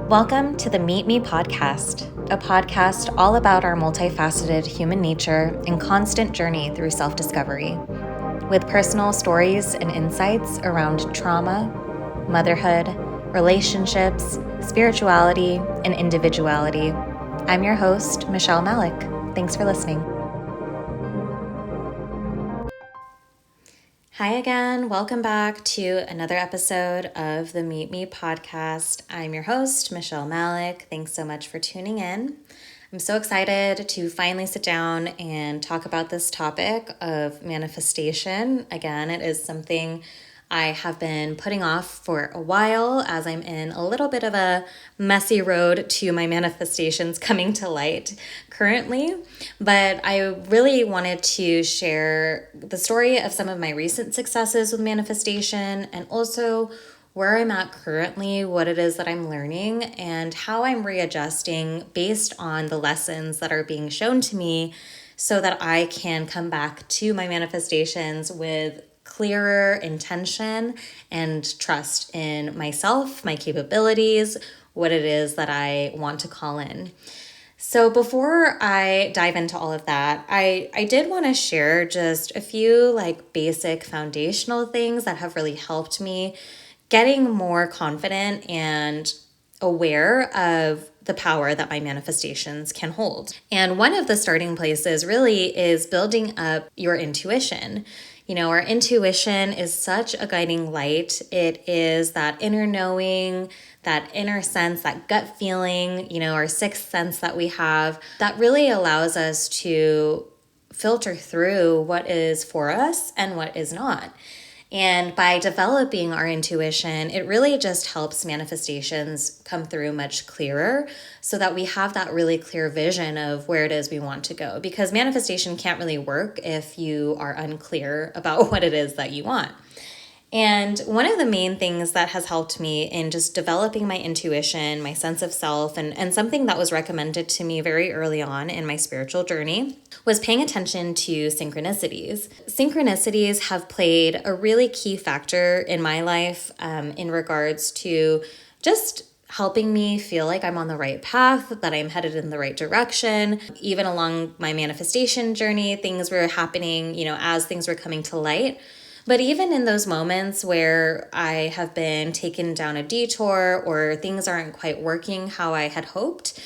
Welcome to the Meet Me podcast, a podcast all about our multifaceted human nature and constant journey through self-discovery, with personal stories and insights around trauma, motherhood, relationships, spirituality, and individuality. I'm your host, Michelle Malik. Thanks for listening. Hi again. Welcome back to another episode of the Meet Me podcast. I'm your host, Michelle Malik. Thanks so much for tuning in. I'm so excited to finally sit down and talk about this topic of manifestation. Again, it is something I have been putting off for a while as I'm in a little bit of a messy road to my manifestations coming to light currently. But I really wanted to share the story of some of my recent successes with manifestation and also where I'm at currently, what it is that I'm learning, and how I'm readjusting based on the lessons that are being shown to me so that I can come back to my manifestations with clearer intention and trust in myself, my capabilities, what it is that I want to call in. So before I dive into all of that, I did want to share just a few basic foundational things that have really helped me getting more confident and aware of the power that my manifestations can hold. And one of the starting places really is building up your intuition. You know, our intuition is such a guiding light. It is that inner knowing, that inner sense, that gut feeling, our sixth sense that we have that really allows us to filter through what is for us and what is not. And by developing our intuition, it really just helps manifestations come through much clearer so that we have that really clear vision of where it is we want to go. Because manifestation can't really work if you are unclear about what it is that you want. And one of the main things that has helped me in just developing my intuition, my sense of self, and something that was recommended to me very early on in my spiritual journey was paying attention to synchronicities. Synchronicities have played a really key factor in my life in regards to just helping me feel like I'm on the right path, that I'm headed in the right direction. Even along my manifestation journey, things were happening, as things were coming to light. But even in those moments where I have been taken down a detour or things aren't quite working how I had hoped,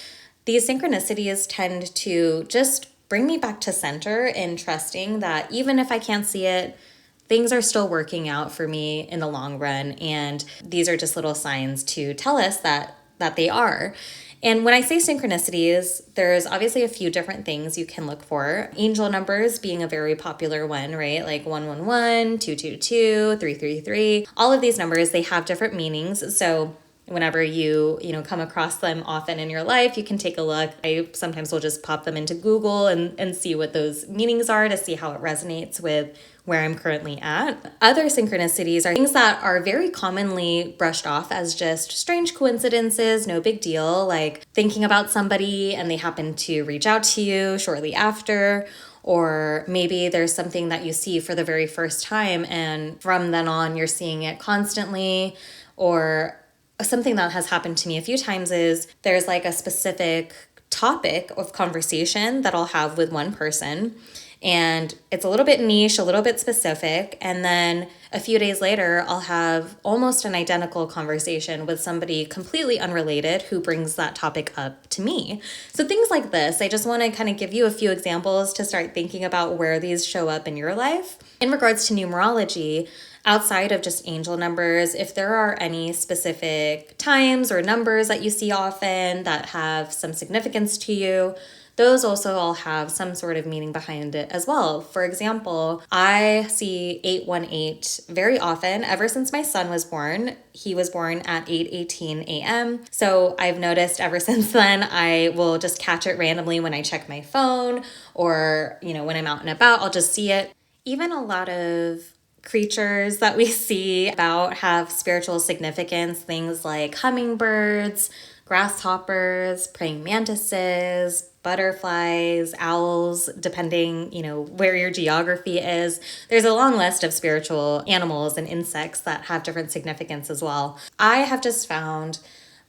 these synchronicities tend to just bring me back to center in trusting that even if I can't see it, things are still working out for me in the long run. And these are just little signs to tell us that they are. And when I say synchronicities, there's obviously a few different things you can look for. Angel numbers being a very popular one, right? Like 111, 222, 333. All of these numbers, they have different meanings. So whenever you come across them often in your life, you can take a look. I sometimes will just pop them into Google and see what those meanings are to see how it resonates with where I'm currently at. Other synchronicities are things that are very commonly brushed off as just strange coincidences, no big deal, like thinking about somebody and they happen to reach out to you shortly after, or maybe there's something that you see for the very first time and from then on you're seeing it constantly. Or something that has happened to me a few times is there's like a specific topic of conversation that I'll have with one person. And it's a little bit niche, a little bit specific. And then a few days later, I'll have almost an identical conversation with somebody completely unrelated who brings that topic up to me. So things like this, I just want to kind of give you a few examples to start thinking about where these show up in your life. In regards to numerology, outside of just angel numbers, if there are any specific times or numbers that you see often that have some significance to you, those also all have some sort of meaning behind it as well. For example, I see 818 very often ever since my son was born. He was born at 8:18 a.m. So I've noticed ever since then, I will just catch it randomly when I check my phone or, when I'm out and about, I'll just see it. Even a lot of creatures that we see about have spiritual significance, things like hummingbirds, grasshoppers, praying mantises, butterflies, owls, depending, where your geography is. There's a long list of spiritual animals and insects that have different significance as well. I have just found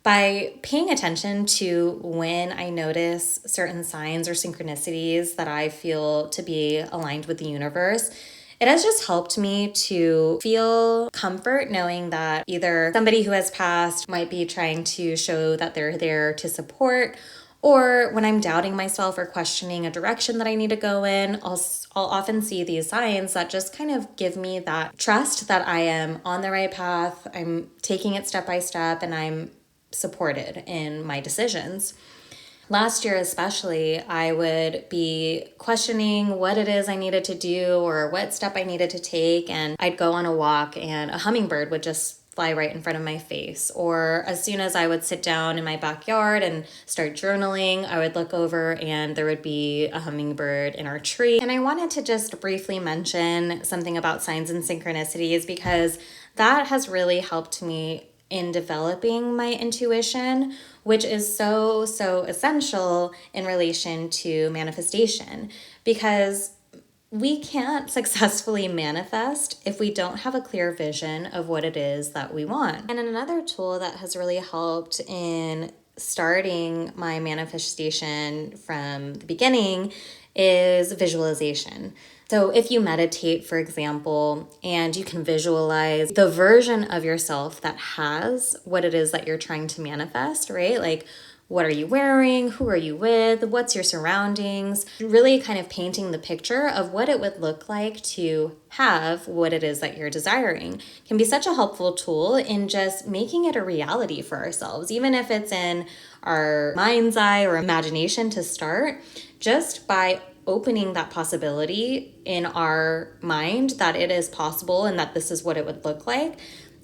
By paying attention to when I notice certain signs or synchronicities that I feel to be aligned with the universe, it has just helped me to feel comfort knowing that either somebody who has passed might be trying to show that they're there to support, or when I'm doubting myself or questioning a direction that I need to go in, I'll often see these signs that just kind of give me that trust that I am on the right path, I'm taking it step by step, and I'm supported in my decisions. Last year especially, I would be questioning what it is I needed to do or what step I needed to take, and I'd go on a walk and a hummingbird would just fly right in front of my face. Or as soon as I would sit down in my backyard and start journaling, I would look over and there would be a hummingbird in our tree. And I wanted to just briefly mention something about signs and synchronicities because that has really helped me in developing my intuition, which is so essential in relation to manifestation, because we can't successfully manifest if we don't have a clear vision of what it is that we want. And another tool that has really helped in starting my manifestation from the beginning is visualization. So if you meditate, for example, and you can visualize the version of yourself that has what it is that you're trying to manifest, right? Like, what are you wearing? Who are you with? What's your surroundings? Really kind of painting the picture of what it would look like to have what it is that you're desiring can be such a helpful tool in just making it a reality for ourselves, even if it's in our mind's eye or imagination to start, just by opening that possibility in our mind that it is possible and that this is what it would look like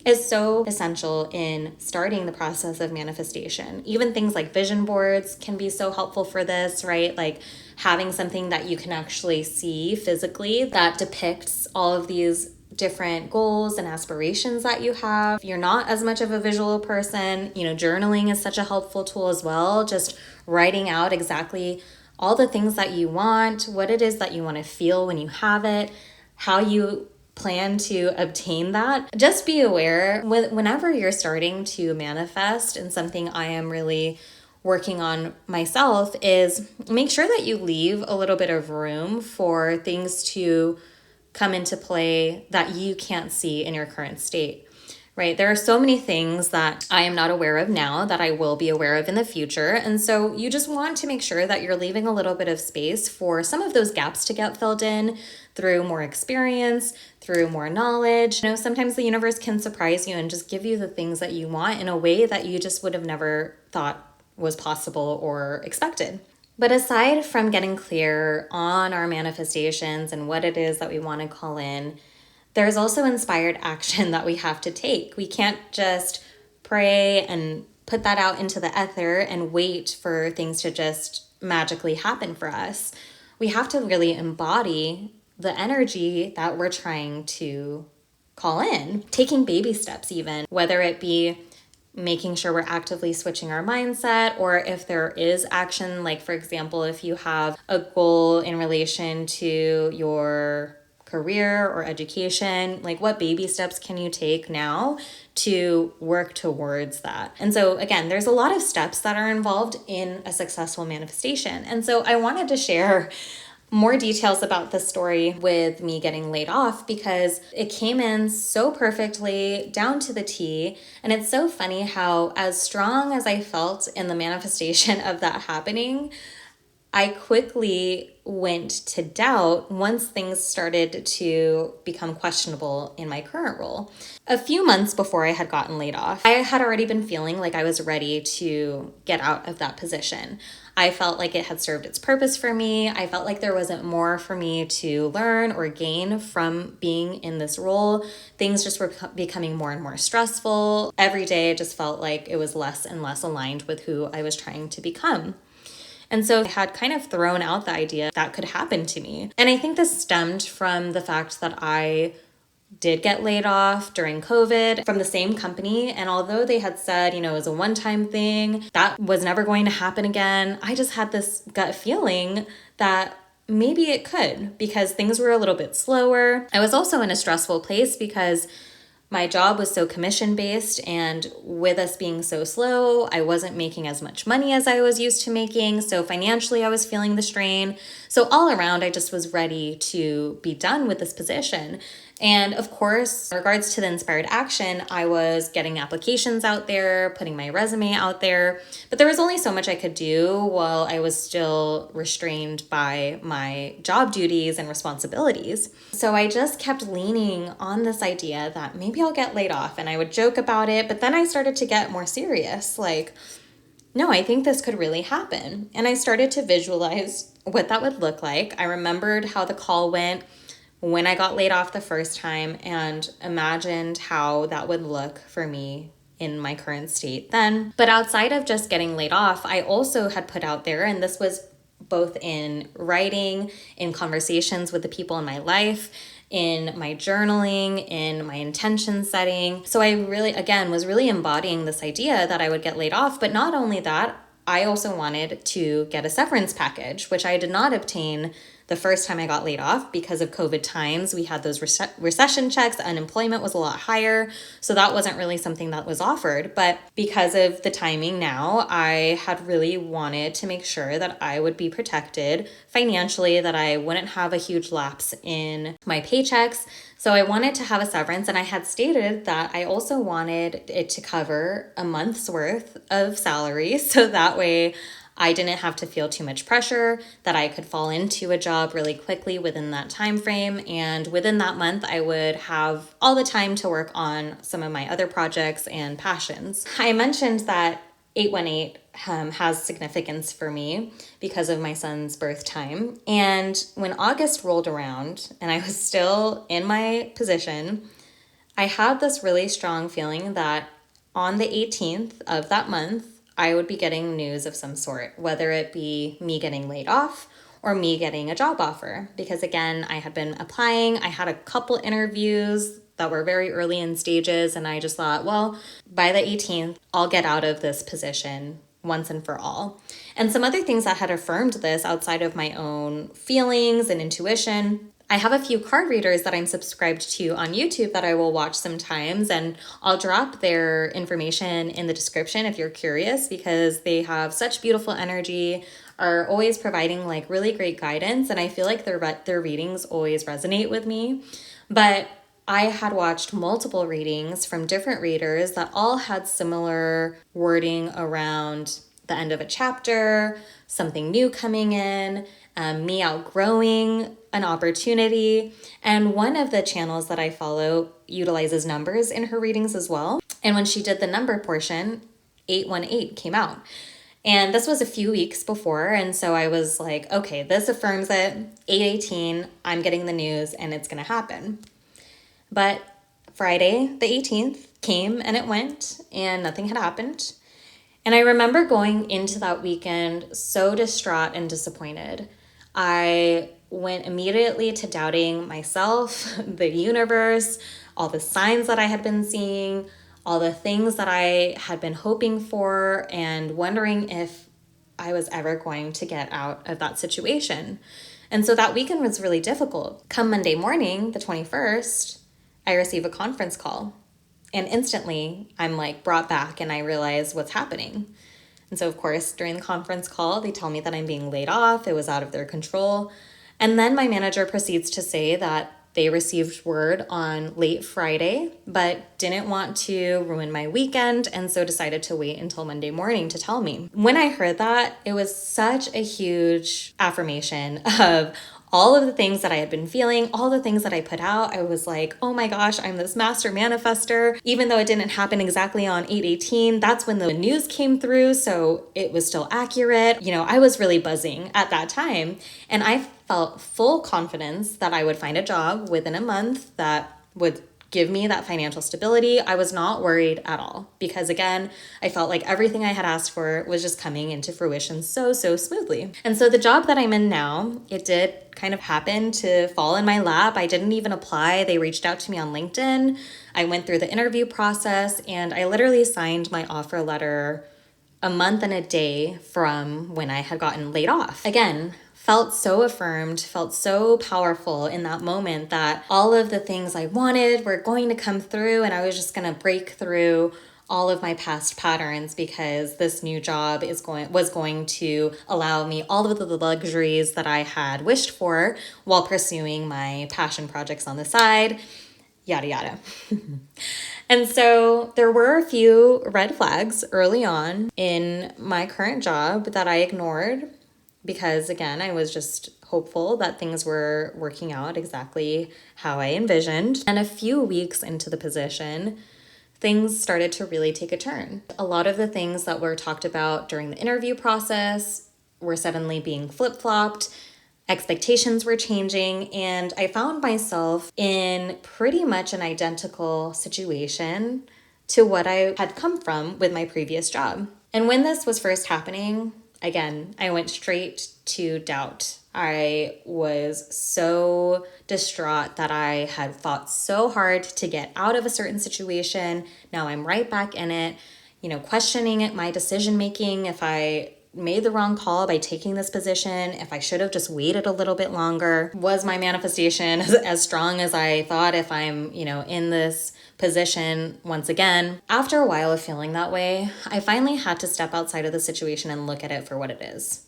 is so essential in starting the process of manifestation. Even things like vision boards can be so helpful for this, right? Like having something that you can actually see physically that depicts all of these different goals and aspirations that you have. If you're not as much of a visual person, journaling is such a helpful tool as well. Just writing out exactly all the things that you want, what it is that you want to feel when you have it, how you plan to obtain that. Just be aware whenever you're starting to manifest, and something I am really working on myself is make sure that you leave a little bit of room for things to come into play that you can't see in your current state. Right? There are so many things that I am not aware of now that I will be aware of in the future. And so you just want to make sure that you're leaving a little bit of space for some of those gaps to get filled in through more experience, through more knowledge. Sometimes the universe can surprise you and just give you the things that you want in a way that you just would have never thought was possible or expected. But aside from getting clear on our manifestations and what it is that we want to call in, there's also inspired action that we have to take. We can't just pray and put that out into the ether and wait for things to just magically happen for us. We have to really embody the energy that we're trying to call in, taking baby steps even, whether it be making sure we're actively switching our mindset, or if there is action, like for example, if you have a goal in relation to your career or education, like what baby steps can you take now to work towards that? And so again, there's a lot of steps that are involved in a successful manifestation. And so I wanted to share more details about the story with me getting laid off because it came in so perfectly down to the T. And it's so funny how, as strong as I felt in the manifestation of that happening, I quickly went to doubt once things started to become questionable in my current role. A few months before I had gotten laid off, I had already been feeling like I was ready to get out of that position. I felt like it had served its purpose for me. I felt like there wasn't more for me to learn or gain from being in this role. Things just were becoming more and more stressful. Every day it just felt like it was less and less aligned with who I was trying to become. And so I had kind of thrown out the idea that could happen to me. And I think this stemmed from the fact that I did get laid off during COVID from the same company. And although they had said, it was a one-time thing, that was never going to happen again, I just had this gut feeling that maybe it could, because things were a little bit slower. I was also in a stressful place because My job was so commission based, and with us being so slow, I wasn't making as much money as I was used to making. So financially, I was feeling the strain. So all around, I just was ready to be done with this position. And of course, in regards to the inspired action, I was getting applications out there, putting my resume out there, but there was only so much I could do while I was still restrained by my job duties and responsibilities. So I just kept leaning on this idea that maybe I'll get laid off, and I would joke about it, but then I started to get more serious, like, no, I think this could really happen. And I started to visualize what that would look like. I remembered how the call went when I got laid off the first time and imagined how that would look for me in my current state then. But outside of just getting laid off, I also had put out there, and this was both in writing, in conversations with the people in my life, in my journaling, in my intention setting. So I really, again, was really embodying this idea that I would get laid off. But not only that, I also wanted to get a severance package, which I did not obtain the first time I got laid off because of COVID times. We had those recession checks, unemployment was a lot higher. So that wasn't really something that was offered. But because of the timing now, I had really wanted to make sure that I would be protected financially, that I wouldn't have a huge lapse in my paychecks. So I wanted to have a severance, and I had stated that I also wanted it to cover a month's worth of salary. So that way I didn't have to feel too much pressure, that I could fall into a job really quickly within that time frame. And within that month, I would have all the time to work on some of my other projects and passions. I mentioned that 818 has significance for me because of my son's birth time. And when August rolled around and I was still in my position, I had this really strong feeling that on the 18th of that month, I would be getting news of some sort, whether it be me getting laid off or me getting a job offer. Because again, I had been applying, I had a couple interviews that were very early in stages, and I just thought, well, by the 18th, I'll get out of this position once and for all. And some other things that had affirmed this outside of my own feelings and intuition. I have a few card readers that I'm subscribed to on YouTube that I will watch sometimes, and I'll drop their information in the description if you're curious, because they have such beautiful energy, are always providing like really great guidance, and I feel like their readings always resonate with me. But I had watched multiple readings from different readers that all had similar wording around the end of a chapter, something new coming in, me outgrowing an opportunity. And one of the channels that I follow utilizes numbers in her readings as well. And when she did the number portion, 818 came out. And this was a few weeks before. And so I was like, okay, this affirms it. 818, I'm getting the news and it's going to happen. But Friday, the 18th, came and it went, and nothing had happened. And I remember going into that weekend so distraught and disappointed. I went immediately to doubting myself, the universe, all the signs that I had been seeing, all the things that I had been hoping for, and wondering if I was ever going to get out of that situation. And so that weekend was really difficult. Come Monday morning, the 21st, I receive a conference call. And instantly, I'm like brought back and I realize what's happening. And so, of course, during the conference call, they tell me that I'm being laid off. It was out of their control. And then my manager proceeds to say that they received word on late Friday, but didn't want to ruin my weekend, and so decided to wait until Monday morning to tell me. When I heard that, it was such a huge affirmation of all of the things that I had been feeling, all the things that I put out. I was like, oh my gosh, I'm this master manifester. Even though it didn't happen exactly on 8/18, that's when the news came through, so it was still accurate. You know, I was really buzzing at that time, and I felt full confidence that I would find a job within a month that would give me that financial stability. I was not worried at all because, again, I felt like everything I had asked for was just coming into fruition so smoothly. And so the job that I'm in now, it did kind of happen to fall in my lap. I didn't even apply. They reached out to me on LinkedIn. I went through the interview process, and I literally signed my offer letter a month and a day from when I had gotten laid off. Again, felt so affirmed, felt so powerful in that moment that all of the things I wanted were going to come through, and I was just going to break through all of my past patterns because this new job was going to allow me all of the luxuries that I had wished for while pursuing my passion projects on the side, yada yada. And so there were a few red flags early on in my current job that I ignored because, again, I was just hopeful that things were working out exactly how I envisioned. And a few weeks into the position, things started to really take a turn. A lot of the things that were talked about during the interview process were suddenly being flip-flopped. Expectations were changing, and I found myself in pretty much an identical situation to what I had come from with my previous job. And when this was first happening, again, I went straight to doubt. I was so distraught that I had fought so hard to get out of a certain situation. Now I'm right back in it, questioning my decision making, if I made the wrong call by taking this position, if I should have just waited a little bit longer. Was my manifestation as strong as I thought if I'm, in this position once again? After a while of feeling that way, I finally had to step outside of the situation and look at it for what it is.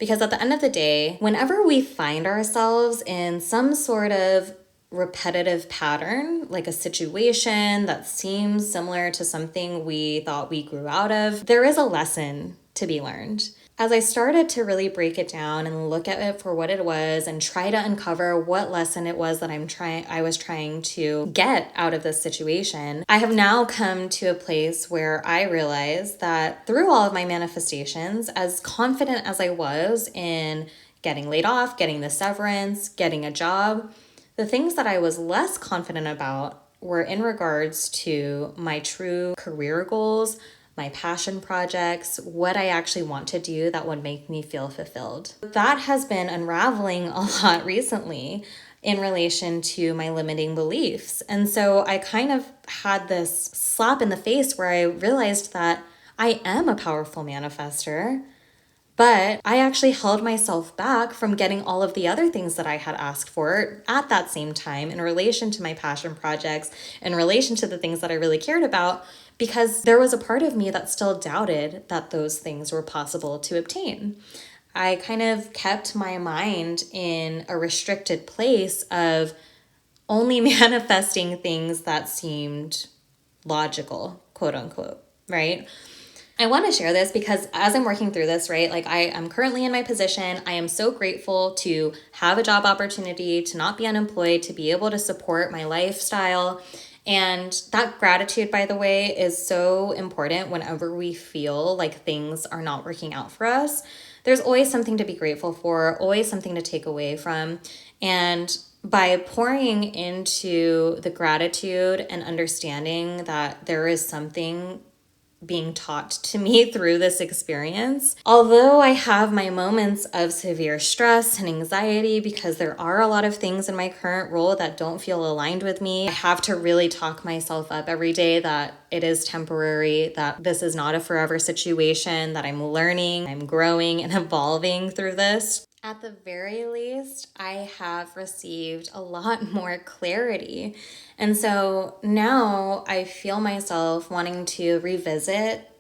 Because at the end of the day, whenever we find ourselves in some sort of repetitive pattern, like a situation that seems similar to something we thought we grew out of, there is a lesson to be learned. As I started to really break it down and look at it for what it was and try to uncover what lesson it was that I was trying to get out of this situation, I have now come to a place where I realize that through all of my manifestations, as confident as I was in getting laid off, getting the severance, getting a job, the things that I was less confident about were in regards to my true career goals, my passion projects, what I actually want to do that would make me feel fulfilled. That has been unraveling a lot recently in relation to my limiting beliefs. And so I kind of had this slap in the face where I realized that I am a powerful manifester, but I actually held myself back from getting all of the other things that I had asked for at that same time in relation to my passion projects, in relation to the things that I really cared about, because there was a part of me that still doubted that those things were possible to obtain. I kind of kept my mind in a restricted place of only manifesting things that seemed logical, quote unquote, right? I want to share this because as I'm working through this, right, like I am currently in my position. I am so grateful to have a job opportunity, to not be unemployed, to be able to support my lifestyle. And that gratitude, by the way, is so important whenever we feel like things are not working out for us. There's always something to be grateful for, always something to take away from. And by pouring into the gratitude and understanding that there is something being taught to me through this experience. Although I have my moments of severe stress and anxiety because there are a lot of things in my current role that don't feel aligned with me, I have to really talk myself up every day that it is temporary, that this is not a forever situation, that I'm learning, I'm growing and evolving through this. At the very least, I have received a lot more clarity. And so now I feel myself wanting to revisit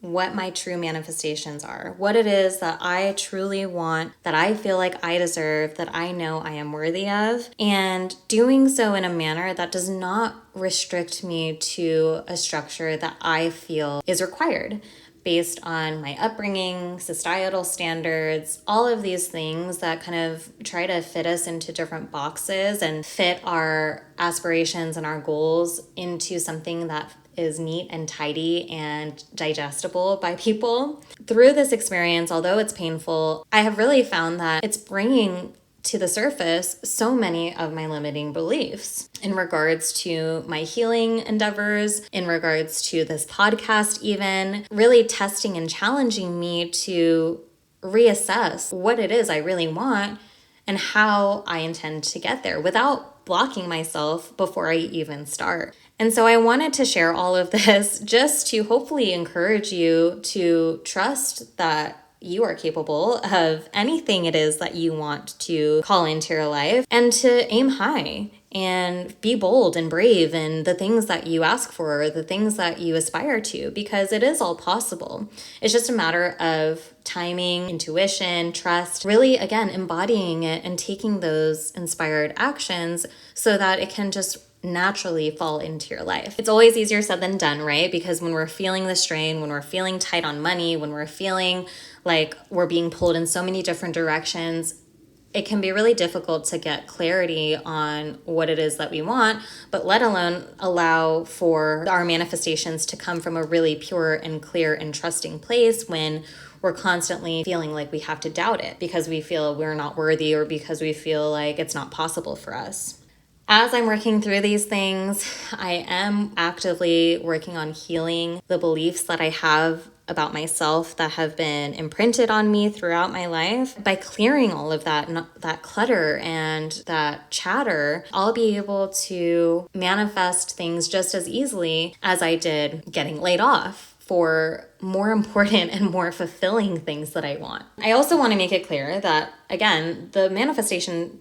what my true manifestations are, what it is that I truly want, that I feel like I deserve, that I know I am worthy of, and doing so in a manner that does not restrict me to a structure that I feel is required based on my upbringing, societal standards, all of these things that kind of try to fit us into different boxes and fit our aspirations and our goals into something that is neat and tidy and digestible by people. Through this experience, although it's painful, I have really found that it's bringing to the surface so many of my limiting beliefs in regards to my healing endeavors, in regards to this podcast, even really testing and challenging me to reassess what it is I really want and how I intend to get there without blocking myself before I even start. And so I wanted to share all of this just to hopefully encourage you to trust that you are capable of anything it is that you want to call into your life, and to aim high and be bold and brave in the things that you ask for, the things that you aspire to, because it is all possible. It's just a matter of timing, intuition, trust, really, again, embodying it and taking those inspired actions so that it can just naturally fall into your life. It's always easier said than done, right? Because when we're feeling the strain, when we're feeling tight on money, when we're feeling like we're being pulled in so many different directions, it can be really difficult to get clarity on what it is that we want, but let alone allow for our manifestations to come from a really pure and clear and trusting place when we're constantly feeling like we have to doubt it because we feel we're not worthy or because we feel like it's not possible for us. As I'm working through these things, I am actively working on healing the beliefs that I have about myself that have been imprinted on me throughout my life. By clearing all of that clutter and that chatter, I'll be able to manifest things just as easily as I did getting laid off for more important and more fulfilling things that I want. I also want to make it clear that, again, the manifestation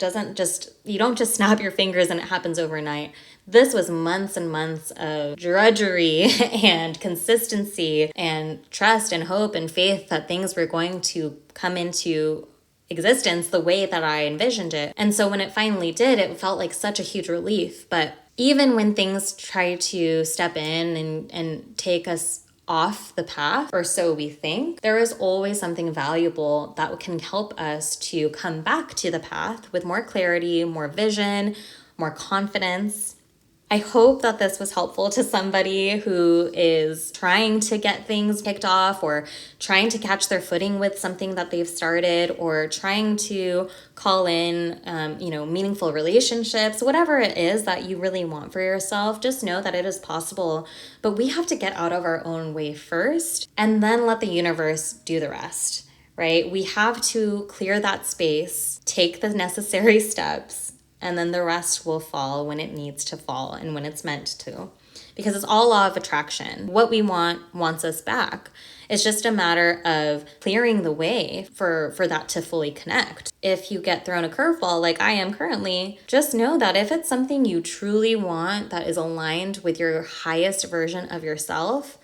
you don't just snap your fingers and it happens overnight. This was months and months of drudgery and consistency and trust and hope and faith that things were going to come into existence the way that I envisioned it. And so when it finally did, it felt like such a huge relief. But even when things try to step in and take us off the path, or so we think, there is always something valuable that can help us to come back to the path with more clarity, more vision, more confidence. I hope that this was helpful to somebody who is trying to get things kicked off or trying to catch their footing with something that they've started or trying to call in, meaningful relationships, whatever it is that you really want for yourself. Just know that it is possible, but we have to get out of our own way first and then let the universe do the rest, right? We have to clear that space, take the necessary steps, and then the rest will fall when it needs to fall and when it's meant to. Because it's all law of attraction. What we want wants us back. It's just a matter of clearing the way for that to fully connect. If you get thrown a curveball like I am currently, just know that if it's something you truly want that is aligned with your highest version of yourself,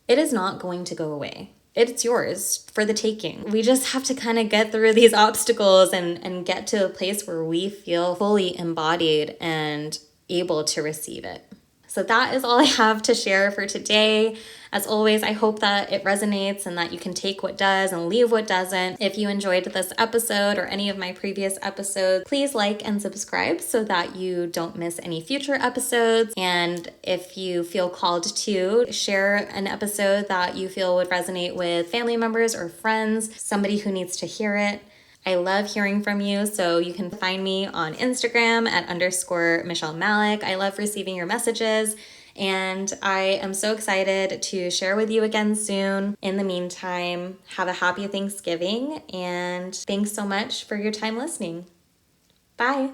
it is not going to go away. It's yours for the taking. We just have to kind of get through these obstacles and get to a place where we feel fully embodied and able to receive it. So that is all I have to share for today. As always, I hope that it resonates and that you can take what does and leave what doesn't. If you enjoyed this episode or any of my previous episodes, please like and subscribe so that you don't miss any future episodes. And if you feel called to share an episode that you feel would resonate with family members or friends, somebody who needs to hear it, I love hearing from you, so you can find me on Instagram at _Michelle Malik. I love receiving your messages, and I am so excited to share with you again soon. In the meantime, have a happy Thanksgiving, and thanks so much for your time listening. Bye.